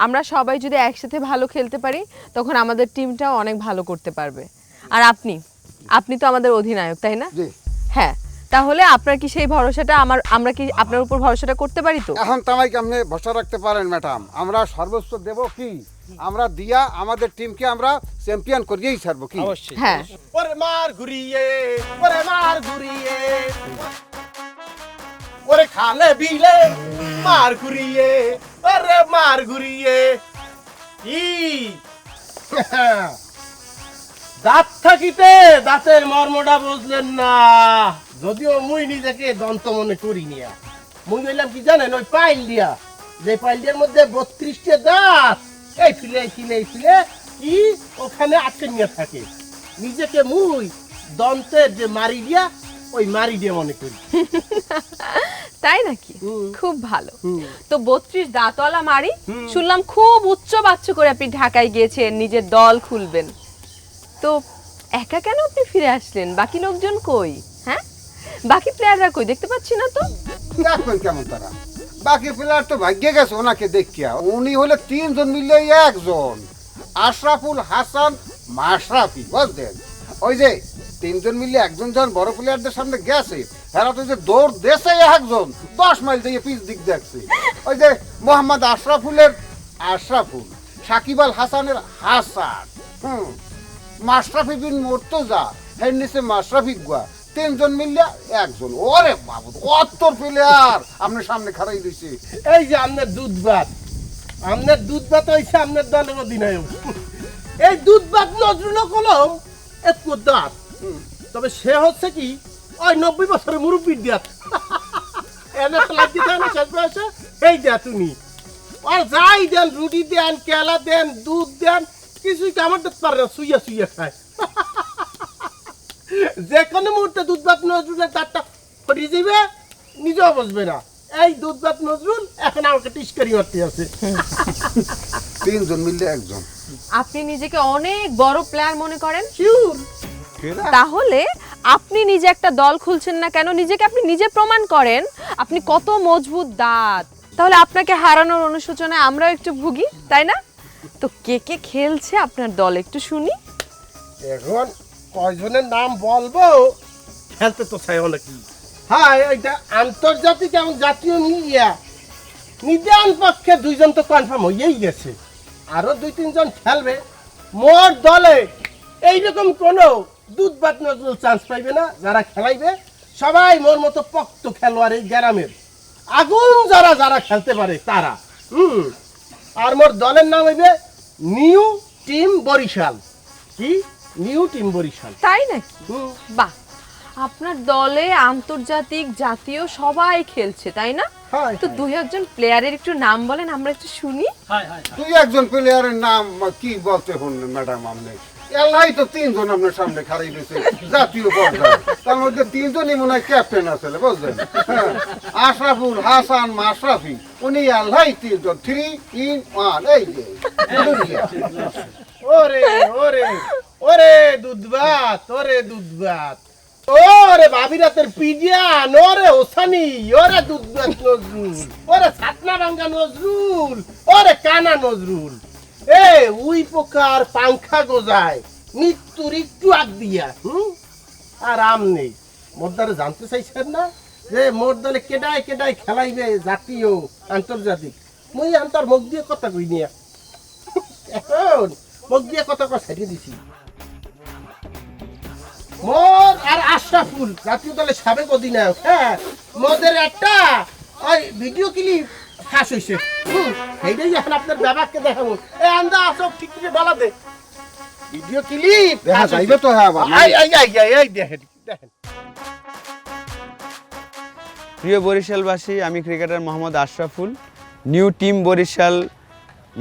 আমরা সবাই যদি একসাথে ভালো খেলতে পারি তখন আমাদের টিমটাও অনেক ভালো করতে পারবে। আর আপনি তো আমাদের অধিনায়ক, তাই না? জি। হ্যাঁ, তাহলে আপনার কি সেই ভরসাটা আমরা কি আপনার উপর ভরসাটা করতে পারি? তো এখন তামাই আপনি ভরসা রাখতে পারেন ম্যাডাম, আমরা সর্বোচ্চ দেব কি, আমরা দিয়া আমাদের টিমকে আমরা চ্যাম্পিয়ন করিয়েই ছাড়বো কি। অবশ্যই। হ্যাঁ, ওরে মার ঘুরিয়ে, ওরে মার ঘুরিয়ে, ওরে খালে বিলে মার ঘুরিয়ে, ওরে মার ঘুরিয়ে। ই দাঁত থাকিতে দাঁতের মর্মটা বুঝলেন না, যদিও মুই নিজেকে দন্ত মনে করি নিয়া। মুই বললাম কি জানেন, ওই পাইল দিয়া, যে পাইলটার মধ্যে 32টা দাঁত এই ফিলে কি ওখানে আটকে নিয়ে থাকে। নিজেকে মুই দন্তের যে মারি দিয়া, ওই মারি দিয়ে মনে করি। তাই নাকি? খুব ভালো। তো 32 দাঁতওয়ালা মারি শুনলাম খুব উচ্চ বাচ্চ করে আপনি ঢাকায় গিয়েছেন, নিজের দল খুলবেন। তো একা কেন আপনি ফিরে আসলেন? বাকি লোকজন কই? হ্যাঁ, বাকি প্লেয়াররা কই? দেখতে পাচ্ছি না তো। দেখবেন কেমন তারা, বাকি প্লেয়ার তো ভাগ্যে গেছে ওনাকে দেখিয়া। উনি হলে 3 জন মিলে একজন, আশরাফুল হাসান মাশরাফি, বুঝলেন? ওই যে 3 জন মিলে একজন যখন বড় প্লেয়ারদের সামনে গেছে, এরা তো যে দৌড় দেশে একজন 10 মাইল দিয়ে পিছ দিক দেখছে। ওই যে মোহাম্মদ আশরাফুলের আশরাফুল, সাকিব আল হাসানের হাসান, মাশরাফি বিন মুর্তজা, এর নিচে মাশরাফি গুয়া, 3 জন মিলে একজন। ওরে বাবু, কত প্লেয়ার আপনার সামনে খাড়াই দিছে। এই যে আপনার দুধ ভাত হয়েছে আপনার দলের অধিনায়ক। এই দুধ ভাত নজরুল কলম একটু দাঁত, তবে সে হচ্ছে কি ওই 90 বছরের মুরব্বীর দাঁত। এনে ফেলাই দিতে না শেষ বয়সে, এই দেয়া তুমি আর যাই দেন, রুটি দেন, কেলা দেন, দুধ দেন, কিছুই কামড় দিতে পারে না, শুইয়া খায়। যে কোনো মুহূর্তে দুধ ভাত নজরুলের দাঁতটা ফটিয়ে যাবে, নিজেও বসবে না। এই দুধ ভাত নজরুল এখন আমাকে টিস্কারি মারতে আছে। 3 জন মিলে একজন। আপনি নিজেকে অনেক বড় প্লেয়ার মনে করেন? শিউর তাহলে আপনি নিজে একটা দল খুলছেন না কেন? নিজেকে আপনি নিজে প্রমাণ করেন আপনি কত মজবুত দাঁত। তাহলে আপনাকে হারানোর অনুশোচনায় আমরাও একটু ভুগি, তাই না? তো কে কে খেলছে আপনার দল একটু শুনি। এখন কয়জনের নাম বলবো, খেলতে তো চাই অনেকই। হ্যাঁ, এটা আন্তর্জাতিক এবং জাতীয় নিদান পক্ষে 2 জন তো কনফার্ম হয়েই গেছে, আরো 2-3 জন খেলবে। মোর দলে এইরকম কোনো দুধ ভাত নজরুল চান্স পাইবে না। যারা খেলাইবে সবাই মোর মতো পক্ত খেলোয়াড়, এই গ্রামের আগুন যারা খেলতে পারে তারা। আর মোর দলের নাম হইবে নিউ টিম বরিশাল। কি নিউ টিম বরিশাল? তাই নাকি? বাহ, আপনার দলে আন্তর্জাতিক জাতীয় সবাই খেলছে, তাই না? তো 2-1 প্লেয়ারের একটু নাম বলেন, আমরা একটু শুনি। 2-1 প্লেয়ারের নাম কি বলতে হন ম্যাডাম আপনি? এলাই তো 3 জন আপনার সামনে খাড়াই দিয়েছে জাতীয় পর্যায়ে, তার মধ্যে 3 জনই মনে হয় ক্যাপ্টেন আছে, বুঝলেন? আশরাফুল হাসান মাশরাফি, উনি এলাই 3 জন, 3 in 1। এই যে ওরে দুধ ভাত, ওরে ভাবি রাতের পিডিয়ান, ওরে ওসানি, ওরে দুধ ভাত নজরুল, ওরে ছাতনা ভাঙ্গা নজরুল, ওরে কানা নজরুল। উই পোকার পাংখা গোজায় মৃত্যুর একটু আগ দিয়া। আর আম নেই। মোর দলে জানতে চাইছেন না যে মোর দলে কেডায় খেলাইবে জাতীয় আন্তর্জাতিক? মুই আন্তর মুখ দিয়ে কথা কই নিয়া, এখন মুখ দিয়ে কথা ছেড়ে দিছি। মোর আর আশরাফুল জাতীয় দলের সাবেক অধিনায়ক। হ্যাঁ, মোদের একটা ওই ভিডিও ক্লিপ ফাঁস হয়েছে, সেইটাই এখন আপনার বাবাকে দেখাবো। আন্দা আসো, ঠিক করে বলা দে ভিডিও ক্লিপ দেখা যাইবে তো। হ্যাঁ, দেখেন। প্রিয় বরিশালবাসী, আমি cricketer Mohammad Ashraful, new team Barishal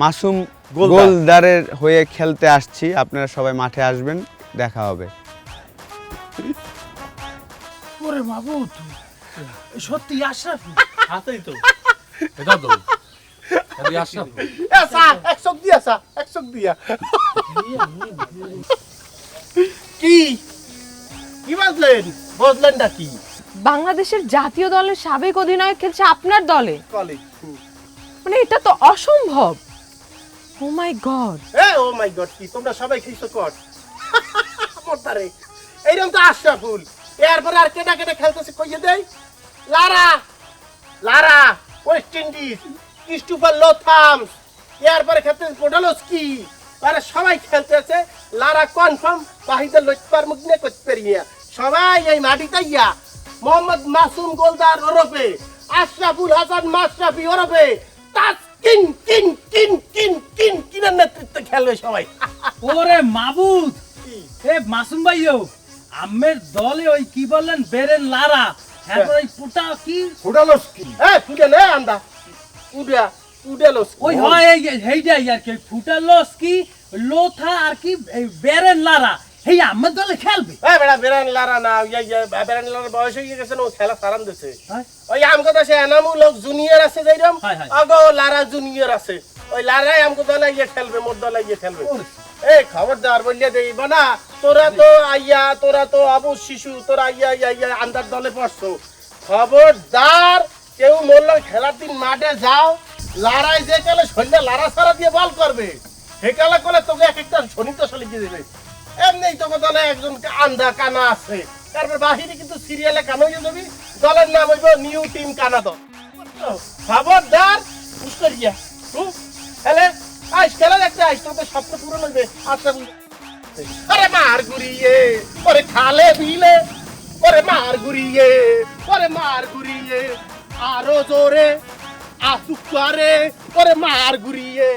Masum গোলদারের হয়ে খেলতে আসছি। আপনারা সবাই মাঠে আসবেন, দেখা হবে। ওরে বাবু, সত্যি আশরাফুল? হাতেই তো এটা তো এটা আশরাফুল। এক চোখ দিয়া কি বুঝলেন না কি? বাংলাদেশের জাতীয় দলের সাবেক অধিনায়ক খেলছে আপনার দলে? কলেজ মানে এটা তো অসম্ভব। ও মাই গড, এ ও মাই গড কি তোমরা সবাই খেয়েছো কট মোরতারে এইরকম তো আশরাফুল এরপরে আর কেটা কেটে খেলতেছে কইয়ে দেই লারা লারা ওয়েস্ট ইন্ডিজ ক্রিস্টোফার লোথামস এরপরে খেলতেছে পোডালস্কি আরে সবাই খেলতেছে লারা কনফার্ম বাহিদা লইতবার মুখ নিয়ে করতে পারিয়া সবাই এই মাটিতে ইয়া মোহাম্মদ মাসুম গোলদার ওরফে আশরাফুল হাসান মাশরাফি ওরফে তাসকিন কিন কিন কিন কিন কিনের নেতৃত্বে খেলবে সবাই ওরে মাবুদ, এ মাসুম ভাইও আমের দলে ওই কি বললেন বেরেন লারা, এরপর ওই পুটা কি ফুটালস্কি হ্যাঁ ফুটে নে আন্দা উডা উডালস ওই হয় এই হেইডাই আর কি ফুটালস কি লোথা আর কি এই বেরেন লারা হেই আমের দলে খেলবে। হ্যাঁ বেড়া বেরান লারা না বেরান লারার বয়স হয়ে গেছে না ও খেলা সারান দিছে হ্যাঁ? ওই আমগো দেশে এনামুল হক জুনিয়র আছে যাইরম হয়, হয়। আগো লারা জুনিয়র আছে ওই লারাই আমগো দলে ইয়ে খেলবে মোর দলে ইয়ে খেলবে এই খবরদার বলিয়া দেব না তোরা তো আবু শিশু তোরা আইয়া আন্দার দলে পড়ছো খবরদার কেউ মোল্লার খেলার দিন মাঠে যাও লড়াই যে কালে সন্ধ্যা লারা সারা দিয়ে বল করবে সে কালে করে তোকে এক একটা শনিত শলি দিয়ে দেবে এমনি তোকে দলে একজন আন্ধা কানা আছে তারপর বাহিরে কিন্তু সিরিয়ালে কানা হয়ে যাবি দলের নাম হইব নিউ টিম কানা দল খবরদার উস্করিয়া হ্যালে আজ খেলা দেখতে আজ তোদের স্বপ্ন পূরণ হইবে আচ্ছা আরে মার ঘুরিয়ে ওরে খালে বিলে ওরে মার ঘুরিয়ে আরো জোরে আসুকারে ওরে মার ঘুরিয়ে